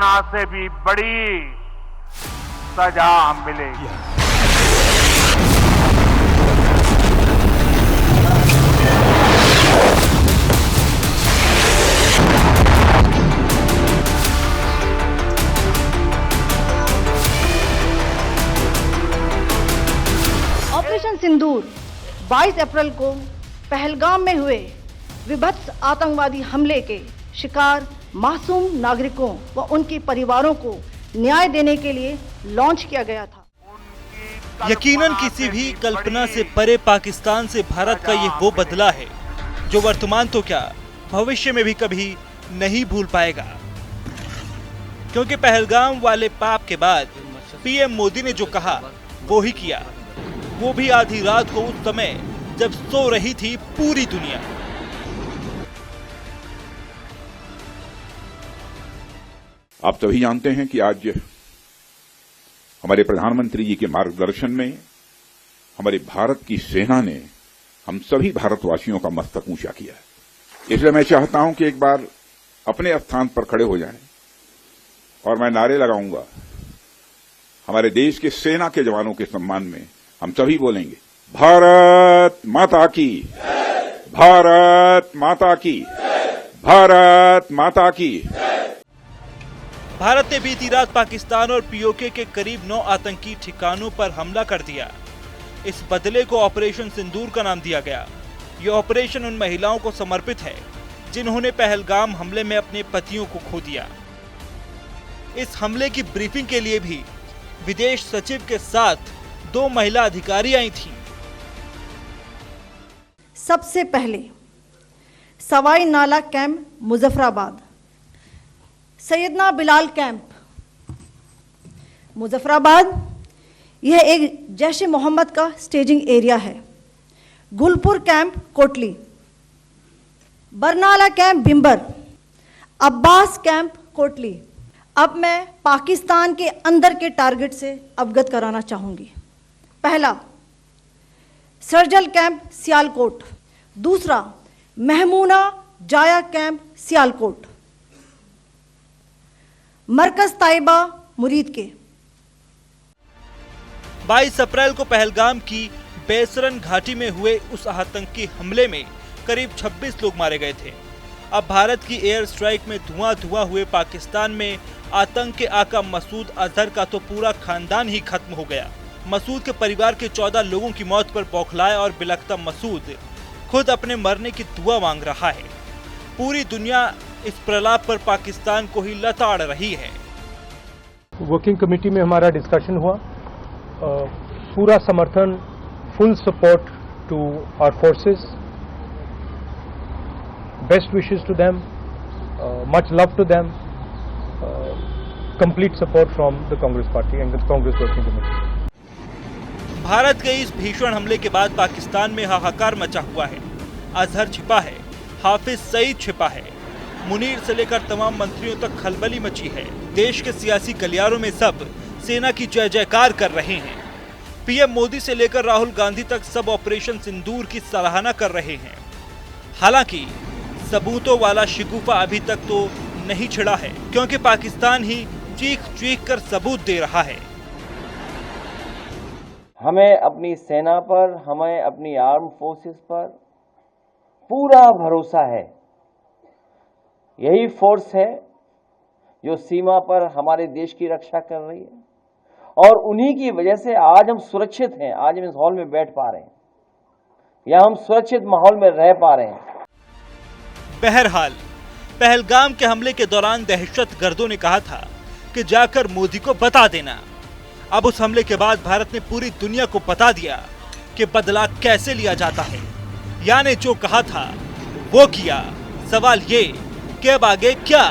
जुर्माना से भी बड़ी सजा मिलेगी। ऑपरेशन सिंदूर 22 अप्रैल को पहलगाम में हुए विभत्स आतंकवादी हमले के शिकार मासूम नागरिकों व उनके परिवारों को न्याय देने के लिए लॉन्च किया गया था। यकीनन किसी भी कल्पना से परे पाकिस्तान से भारत का ये वो बदला है जो वर्तमान तो क्या भविष्य में भी कभी नहीं भूल पाएगा, क्योंकि पहलगाम वाले पाप के बाद पीएम मोदी ने जो कहा वो ही किया, वो भी आधी रात को, उस समय जब सो रही थी पूरी दुनिया। आप सभी जानते हैं कि आज हमारे प्रधानमंत्री जी के मार्गदर्शन में हमारे भारत की सेना ने हम सभी भारतवासियों का मस्तक ऊंचा किया है। इसलिए मैं चाहता हूं कि एक बार अपने स्थान पर खड़े हो जाएं और मैं नारे लगाऊंगा। हमारे देश के सेना के जवानों के सम्मान में हम सभी बोलेंगे, भारत माता की, भारत माता की, भारत माता की। भारत ने बीती रात पाकिस्तान और पीओके के करीब 9 आतंकी ठिकानों पर हमला कर दिया। इस बदले को ऑपरेशन सिंदूर का नाम दिया गया। ये ऑपरेशन उन महिलाओं को समर्पित है जिन्होंने पहलगाम हमले में अपने पतियों को खो दिया। इस हमले की ब्रीफिंग के लिए भी विदेश सचिव के साथ 2 महिला अधिकारी आई थीं। सबसे पहले सवाई नाला कैंप मुजफ्फराबाद, सैयदना बिलाल कैंप मुजफ्फराबाद, यह एक जैश ए मोहम्मद का स्टेजिंग एरिया है। Gulpur camp Kotli, Barnala camp Bhimber, Abbas camp Kotli. अब मैं पाकिस्तान के अंदर के टारगेट से अवगत कराना चाहूंगी। पहला, सर्जल कैंप सियालकोट। दूसरा, महमूना जाया कैंप सियालकोट। मरकज ताइबा मुरीद के। 22 अप्रैल को पहलगाम की बेसरन घाटी में हुए उस आतंकी हमले में करीब 26 लोग मारे गए थे। अब भारत की एयर स्ट्राइक में धुआं हुए पाकिस्तान में आतंक के आका मसूद अजहर का तो पूरा खानदान ही खत्म हो गया। मसूद के परिवार के 14 लोगों की मौत पर बौखलाया और बिलखता मसूद खुद अपने मरने की दुआ मांग रहा है। पूरी दुनिया इस प्रलाप पर पाकिस्तान को ही लताड़ रही है। वर्किंग कमेटी में हमारा डिस्कशन हुआ, पूरा समर्थन, full support to our forces, best wishes to them, much love to them, complete support from the Congress party and the Congress working committee. Bharat के इस भीषण हमले के बाद पाकिस्तान में हाहाकार मचा हुआ है। अजहर छिपा है, हाफिज सईद छिपा है, मुनीर से लेकर तमाम मंत्रियों तक खलबली मची है। देश के सियासी गलियारों में सब सेना की जय जयकार कर रहे हैं। पीएम मोदी से लेकर राहुल गांधी तक सब ऑपरेशन सिंदूर की सराहना कर रहे हैं। हालांकि सबूतों वाला शिकूफा अभी तक तो नहीं छिड़ा है, क्योंकि पाकिस्तान ही चीख चीख कर सबूत दे रहा है। हमें अपनी सेना पर, हमें अपनी आर्म फोर्सेस पर पूरा भरोसा है। यही फोर्स है जो सीमा पर हमारे देश की रक्षा कर रही है और उन्हीं की वजह से आज हम सुरक्षित हैं। आज हम इस हॉल में बैठ पा रहे हैं या हम सुरक्षित माहौल में रह पा रहे हैं। बहरहाल पहलगाम के हमले के दौरान दहशतगर्दों ने कहा था कि जाकर मोदी को बता देना। अब उस हमले के बाद भारत ने पूरी दुनिया को बता दिया कि बदला कैसे लिया जाता है। यानी जो कहा था वो किया। सवाल ये कि अब आगे क्या?